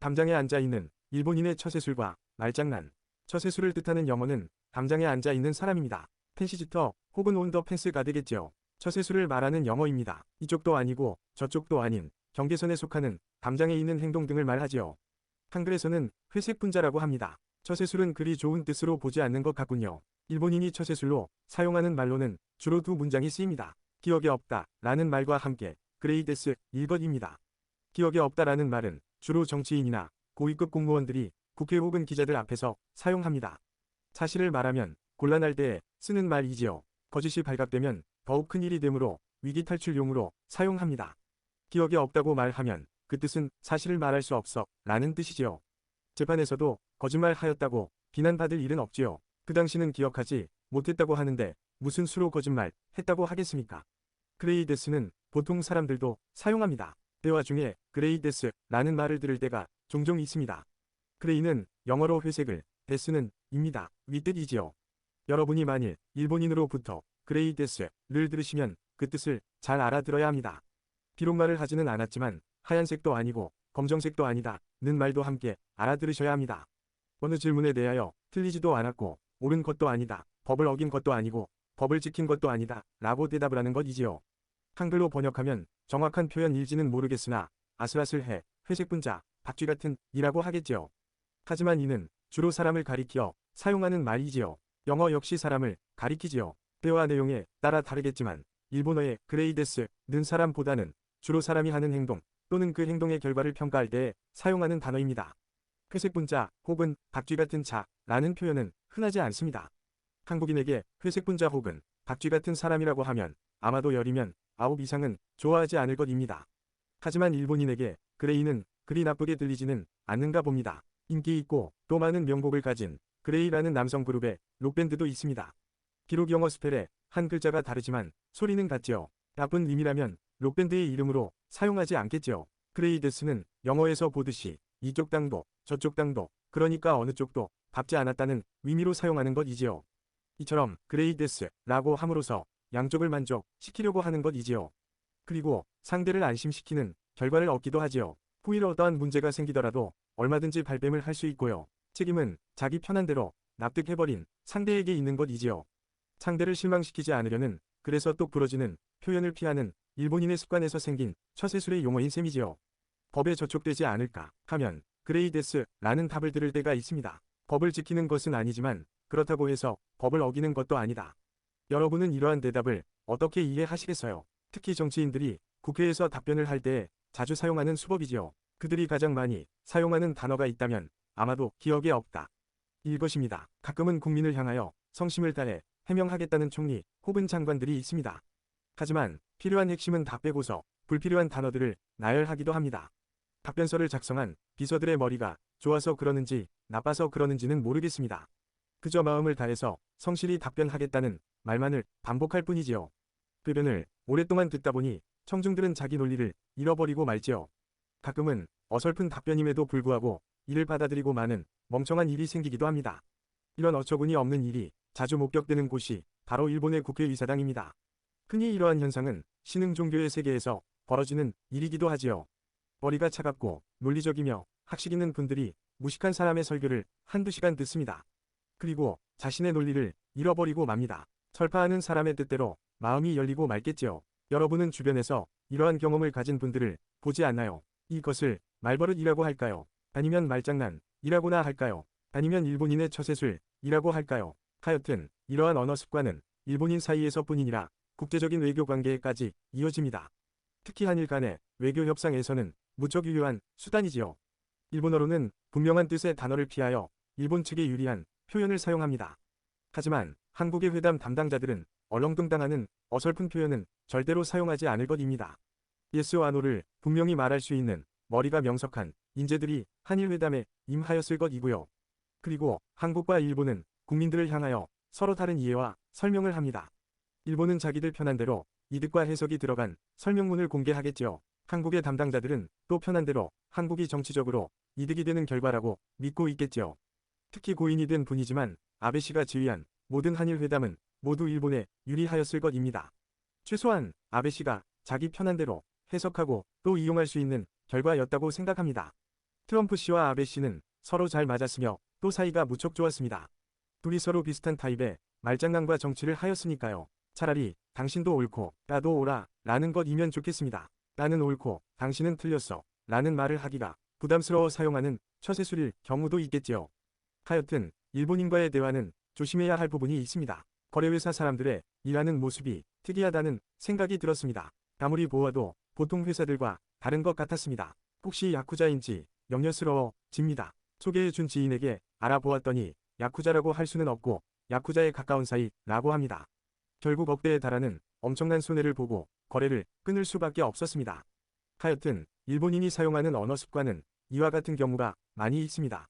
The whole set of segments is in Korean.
담장에 앉아있는 일본인의 처세술과 말장난. 처세술을 뜻하는 영어는 담장에 앉아있는 사람입니다. 펜시지터 혹은 온 더 펜스 가드겠지요. 처세술을 말하는 영어입니다. 이쪽도 아니고 저쪽도 아닌 경계선에 속하는 담장에 있는 행동 등을 말하지요. 한글에서는 회색 분자라고 합니다. 처세술은 그리 좋은 뜻으로 보지 않는 것 같군요. 일본인이 처세술로 사용하는 말로는 주로 두 문장이 쓰입니다. 기억에 없다 라는 말과 함께 그레이데스 일것입니다. 기억에 없다라는 말은 주로 정치인이나 고위급 공무원들이 국회 혹은 기자들 앞에서 사용합니다. 사실을 말하면 곤란할 때에 쓰는 말이지요. 거짓이 발각되면 더욱 큰일이 되므로 위기 탈출용으로 사용합니다. 기억에 없다고 말하면 그 뜻은 사실을 말할 수 없어 라는 뜻이지요. 재판에서도 거짓말 하였다고 비난받을 일은 없지요. 그 당시는 기억하지 못했다고 하는데 무슨 수로 거짓말 했다고 하겠습니까? 그레이데스는 보통 사람들도 사용합니다. 대화 중에 그레이데스 라는 말을 들을 때가 종종 있습니다. 그레이는 영어로 회색을, 데스는 입니다. 윗뜻이지요. 여러분이 만일 일본인으로부터 그레이데스를 들으시면 그 뜻을 잘 알아들어야 합니다. 비록 말을 하지는 않았지만 하얀색도 아니고 검정색도 아니다 는 말도 함께 알아들으셔야 합니다. 어느 질문에 대하여 틀리지도 않았고 옳은 것도 아니다, 법을 어긴 것도 아니고 법을 지킨 것도 아니다 라고 대답을 하는 것이지요. 한글로 번역하면 정확한 표현일지는 모르겠으나 아슬아슬해, 회색 분자, 박쥐 같은 이라고 하겠지요. 하지만 이는 주로 사람을 가리키어 사용하는 말이지요. 영어 역시 사람을 가리키지요. 대화 내용에 따라 다르겠지만 일본어의 그레이데스는 사람보다는 주로 사람이 하는 행동 또는 그 행동의 결과를 평가할 때에 사용하는 단어입니다. 회색 분자 혹은 박쥐 같은 자라는 표현은 흔하지 않습니다. 한국인에게 회색 분자 혹은 박쥐 같은 사람이라고 하면 아마도 10이면 9 이상은 좋아하지 않을 것입니다. 하지만 일본인에게 그레이는 그리 나쁘게 들리지는 않는가 봅니다. 인기 있고 또 많은 명곡을 가진 그레이라는 남성 그룹의 록밴드도 있습니다. 비록 영어 스펠에 한 글자가 다르지만 소리는 같지요. 나쁜 의미라면 록밴드의 이름으로 사용하지 않겠지요. 그레이데스는 영어에서 보듯이 이쪽 땅도 저쪽 땅도 그러니까 어느 쪽도 밟지 않았다는 의미로 사용하는 것이지요. 이처럼 그레이데스라고 함으로써 양쪽을 만족시키려고 하는 것이지요. 그리고 상대를 안심시키는 결과를 얻기도 하지요. 후일 어떠한 문제가 생기더라도 얼마든지 발뺌을 할 수 있고요. 책임은 자기 편한 대로 납득해버린 상대에게 있는 것이지요. 상대를 실망시키지 않으려는 그래서 똑 부러지는 표현을 피하는 일본인의 습관에서 생긴 처세술의 용어인 셈이지요. 법에 저촉되지 않을까 하면 그레이데스라는 답을 들을 때가 있습니다. 법을 지키는 것은 아니지만 그렇다고 해서 법을 어기는 것도 아니다. 여러분은 이러한 대답을 어떻게 이해하시겠어요? 특히 정치인들이 국회에서 답변을 할 때 자주 사용하는 수법이지요. 그들이 가장 많이 사용하는 단어가 있다면 아마도 기억에 없다 이것입니다. 가끔은 국민을 향하여 성심을 다해 해명하겠다는 총리 혹은 장관들이 있습니다. 하지만 필요한 핵심은 다 빼고서 불필요한 단어들을 나열하기도 합니다. 답변서를 작성한 비서들의 머리가 좋아서 그러는지 나빠서 그러는지는 모르겠습니다. 그저 마음을 다해서 성실히 답변하겠다는 말만을 반복할 뿐이지요. 답변을 오랫동안 듣다 보니 청중들은 자기 논리를 잃어버리고 말지요. 가끔은 어설픈 답변임에도 불구하고 이를 받아들이고 마는 멍청한 일이 생기기도 합니다. 이런 어처구니 없는 일이 자주 목격되는 곳이 바로 일본의 국회의사당입니다. 흔히 이러한 현상은 신흥 종교의 세계에서 벌어지는 일이기도 하지요. 머리가 차갑고 논리적이며 학식 있는 분들이 무식한 사람의 설교를 한두 시간 듣습니다. 그리고 자신의 논리를 잃어버리고 맙니다. 설파하는 사람의 뜻대로 마음이 열리고 말겠지요. 여러분은 주변에서 이러한 경험을 가진 분들을 보지 않나요? 이것을 말버릇이라고 할까요? 아니면 말장난이라고나 할까요? 아니면 일본인의 처세술이라고 할까요? 하여튼 이러한 언어 습관은 일본인 사이에서 뿐이니라 국제적인 외교 관계에까지 이어집니다. 특히 한일 간의 외교 협상에서는 무척 유효한 수단이지요. 일본어로는 분명한 뜻의 단어를 피하여 일본 측에 유리한 표현을 사용합니다. 하지만 한국의 회담 담당자들은 얼렁뚱땅하는 어설픈 표현은 절대로 사용하지 않을 것입니다. 예스와 노를 분명히 말할 수 있는 머리가 명석한 인재들이 한일 회담에 임하였을 것이고요. 그리고 한국과 일본은 국민들을 향하여 서로 다른 이해와 설명을 합니다. 일본은 자기들 편한 대로 이득과 해석이 들어간 설명문을 공개하겠지요. 한국의 담당자들은 또 편한 대로 한국이 정치적으로 이득이 되는 결과라고 믿고 있겠지요. 특히 고인이 된 분이지만 아베 씨가 지휘한 모든 한일 회담은 모두 일본에 유리하였을 것입니다. 최소한 아베 씨가 자기 편한 대로 해석하고 또 이용할 수 있는 결과였다고 생각합니다. 트럼프 씨와 아베 씨는 서로 잘 맞았으며 또 사이가 무척 좋았습니다. 둘이 서로 비슷한 타입의 말장난과 정치를 하였으니까요. 차라리 당신도 옳고 나도 옳아 라는 것이면 좋겠습니다. 나는 옳고 당신은 틀렸어 라는 말을 하기가 부담스러워 사용하는 처세술일 경우도 있겠지요. 하여튼 일본인과의 대화는 조심해야 할 부분이 있습니다. 거래회사 사람들의 일하는 모습이 특이하다는 생각이 들었습니다. 아무리 보아도 보통 회사들과 다른 것 같았습니다. 혹시 야쿠자인지 염려스러워집니다. 소개해준 지인에게 알아보았더니 야쿠자라고 할 수는 없고 야쿠자에 가까운 사이라고 합니다. 결국 억대에 달하는 엄청난 손해를 보고 거래를 끊을 수밖에 없었습니다. 하여튼 일본인이 사용하는 언어 습관은 이와 같은 경우가 많이 있습니다.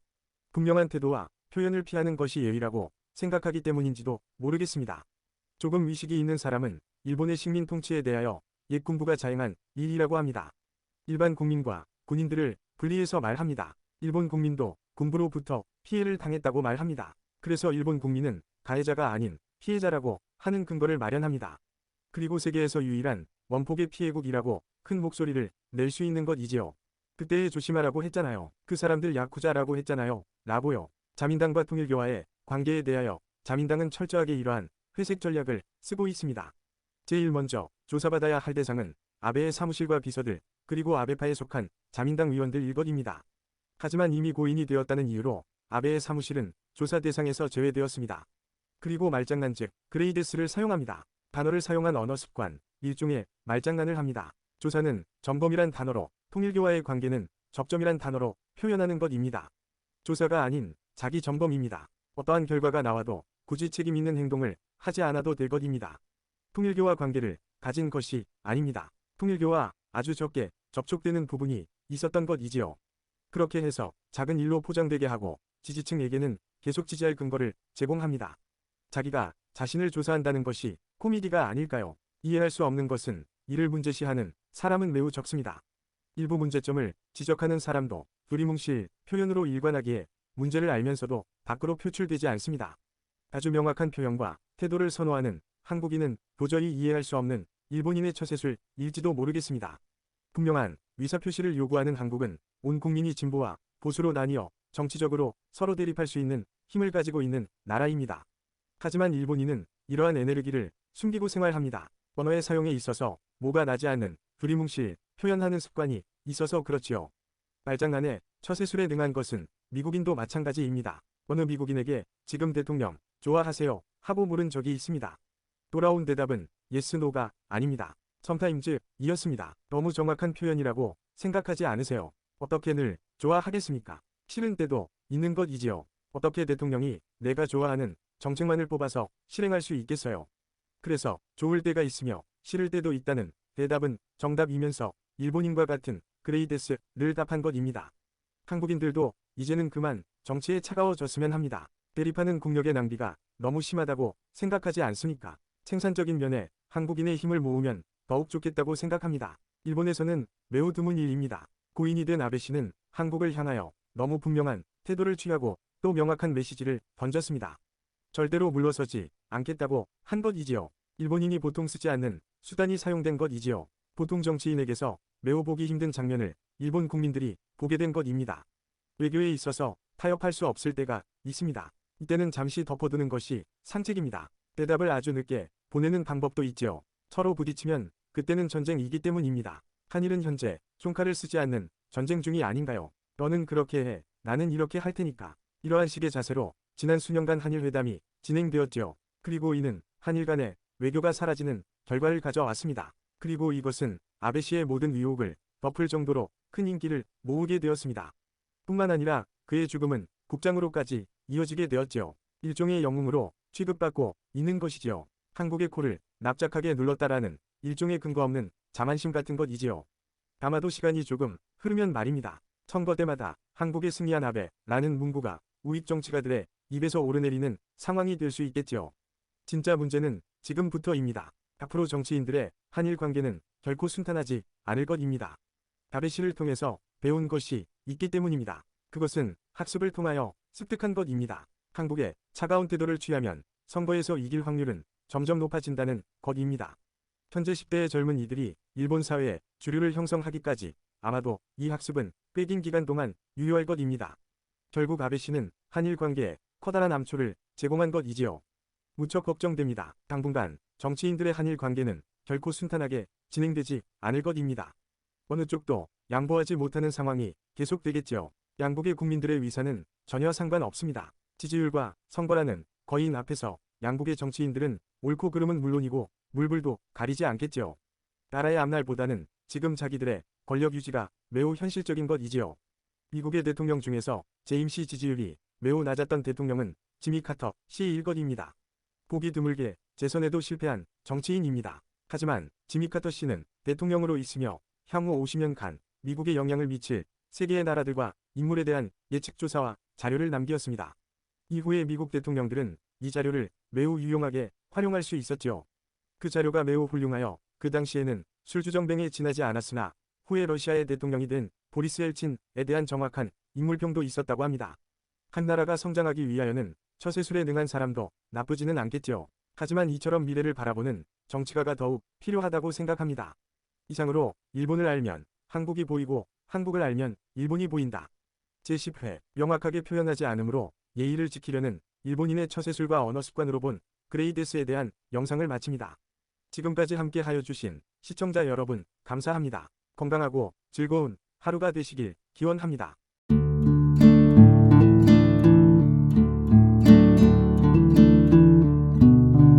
분명한 태도와 표현을 피하는 것이 예의라고 생각하기 때문인지도 모르겠습니다. 조금 위식이 있는 사람은 일본의 식민 통치에 대하여 옛 군부가 자행한 일이라고 합니다. 일반 국민과 군인들을 분리해서 말합니다. 일본 국민도 군부로부터 피해를 당했다고 말합니다. 그래서 일본 국민은 가해자가 아닌 피해자라고 하는 근거를 마련합니다. 그리고 세계에서 유일한 원폭의 피해국이라고 큰 목소리를 낼 수 있는 것이지요. 그때에 조심하라고 했잖아요. 그 사람들 야쿠자라고 했잖아요. 라고요. 자민당과 통일교와의 관계에 대하여 자민당은 철저하게 이러한 회색 전략을 쓰고 있습니다. 제일 먼저 조사받아야 할 대상은 아베의 사무실과 비서들 그리고 아베파에 속한 자민당 위원들 일것입니다. 하지만 이미 고인이 되었다는 이유로 아베의 사무실은 조사 대상에서 제외되었습니다. 그리고 말장난 즉 그레이데스를 사용합니다. 단어를 사용한 언어 습관, 일종의 말장난을 합니다. 조사는 점검이란 단어로 통일교와의 관계는 접점이란 단어로 표현하는 것입니다. 조사가 아닌 자기 점검입니다. 어떠한 결과가 나와도 굳이 책임 있는 행동을 하지 않아도 될 것입니다. 통일교와 관계를 가진 것이 아닙니다. 통일교와 아주 적게 접촉되는 부분이 있었던 것이지요. 그렇게 해서 작은 일로 포장되게 하고 지지층에게는 계속 지지할 근거를 제공합니다. 자기가 자신을 조사한다는 것이 코미디가 아닐까요? 이해할 수 없는 것은 이를 문제시하는 사람은 매우 적습니다. 일부 문제점을 지적하는 사람도 두리뭉실 표현으로 일관하기에 문제를 알면서도 밖으로 표출되지 않습니다. 아주 명확한 표현과 태도를 선호하는 한국인은 도저히 이해할 수 없는 일본인의 처세술일지도 모르겠습니다. 분명한 의사표시를 요구하는 한국은 온 국민이 진보와 보수로 나뉘어 정치적으로 서로 대립할 수 있는 힘을 가지고 있는 나라입니다. 하지만 일본인은 이러한 에네르기를 숨기고 생활합니다. 언어의 사용에 있어서 모가 나지 않는 두리뭉실 표현하는 습관이 있어서 그렇지요. 말장난에 처세술에 능한 것은 미국인도 마찬가지입니다. 어느 미국인에게 지금 대통령 좋아하세요 하고 물은 적이 있습니다. 돌아온 대답은 yes, no가 아닙니다. sometimes 이었습니다. 너무 정확한 표현이라고 생각하지 않으세요? 어떻게 늘 좋아하겠습니까? 싫은 때도 있는 것이지요. 어떻게 대통령이 내가 좋아하는 정책만을 뽑아서 실행할 수 있겠어요? 그래서 좋을 때가 있으며 싫을 때도 있다는 대답은 정답이면서 일본인과 같은 그레이데스를 답한 것입니다. 한국인들도 이제는 그만 정치에 차가워졌으면 합니다. 대립하는 국력의 낭비가 너무 심하다고 생각하지 않습니까? 생산적인 면에 한국인의 힘을 모으면 더욱 좋겠다고 생각합니다. 일본에서는 매우 드문 일입니다. 고인이 된 아베 씨는 한국을 향하여 너무 분명한 태도를 취하고 또 명확한 메시지를 던졌습니다. 절대로 물러서지 않겠다고 한 것이지요. 일본인이 보통 쓰지 않는 수단이 사용된 것이지요. 보통 정치인에게서 매우 보기 힘든 장면을 일본 국민들이 보게 된 것입니다. 외교에 있어서 타협할 수 없을 때가 있습니다. 이때는 잠시 덮어두는 것이 상책입니다. 대답을 아주 늦게 보내는 방법도 있지요. 서로 부딪히면 그때는 전쟁이기 때문입니다. 한일은 현재 총칼을 쓰지 않는 전쟁 중이 아닌가요? 너는 그렇게 해, 나는 이렇게 할 테니까. 이러한 식의 자세로 지난 수년간 한일 회담이 진행되었지요. 그리고 이는 한일 간의 외교가 사라지는 결과를 가져왔습니다. 그리고 이것은 아베 씨의 모든 의혹을 덮을 정도로 큰 인기를 모으게 되었습니다. 뿐만 아니라 그의 죽음은 국장으로까지 이어지게 되었지요. 일종의 영웅으로 취급받고 있는 것이지요. 한국의 코를 납작하게 눌렀다라는 일종의 근거 없는 자만심 같은 것이지요. 아마도 시간이 조금 흐르면 말입니다. 선거 때마다 한국에 승리한 아베라는 문구가 우익 정치가들의 입에서 오르내리는 상황이 될 수 있겠지요. 진짜 문제는 지금부터입니다. 앞으로 정치인들의 한일 관계는 결코 순탄하지 않을 것입니다. 아베 씨를 통해서 배운 것이 있기 때문입니다. 그것은 학습을 통하여 습득한 것입니다. 한국의 차가운 태도를 취하면 선거에서 이길 확률은 점점 높아진다는 것입니다. 현재 10대의 젊은 이들이 일본 사회의 주류를 형성하기까지 아마도 이 학습은 꽤 긴 기간 동안 유효할 것입니다. 결국 아베 씨는 한일 관계에 커다란 암초를 제공한 것이지요. 무척 걱정됩니다. 당분간 정치인들의 한일 관계는 결코 순탄하게 진행되지 않을 것입니다. 어느 쪽도 양보하지 못하는 상황이 계속되겠지요. 양국의 국민들의 위사는 전혀 상관없습니다. 지지율과 선거라는 거인 앞에서 양국의 정치인들은 옳고 그름은 물론이고 물불도 가리지 않겠지요. 나라의 앞날보다는 지금 자기들의 권력 유지가 매우 현실적인 것이지요. 미국의 대통령 중에서 재임 시 지지율이 매우 낮았던 대통령은 지미 카터 씨일 것입니다. 보기 드물게 재선에도 실패한 정치인입니다. 하지만 지미 카터 씨는 대통령으로 있으며 향후 50년간 미국에 영향을 미칠 세계의 나라들과 인물에 대한 예측 조사와 자료를 남기었습니다. 이후에 미국 대통령들은 이 자료를 매우 유용하게 활용할 수 있었지요. 그 자료가 매우 훌륭하여 그 당시에는 술주정뱅에 지나지 않았으나 후에 러시아의 대통령이 된 보리스 엘친에 대한 정확한 인물평도 있었다고 합니다. 한 나라가 성장하기 위하여는 처세술에 능한 사람도 나쁘지는 않겠지요. 하지만 이처럼 미래를 바라보는 정치가가 더욱 필요하다고 생각합니다. 이상으로 일본을 알면 한국이 보이고 한국을 알면 일본이 보인다. 제10회 명확하게 표현하지 않으므로 예의를 지키려는 일본인의 처세술과 언어 습관으로 본 그레이데스에 대한 영상을 마칩니다. 지금까지 함께 하여 주신 시청자 여러분 감사합니다. 건강하고 즐거운 하루가 되시길 기원합니다.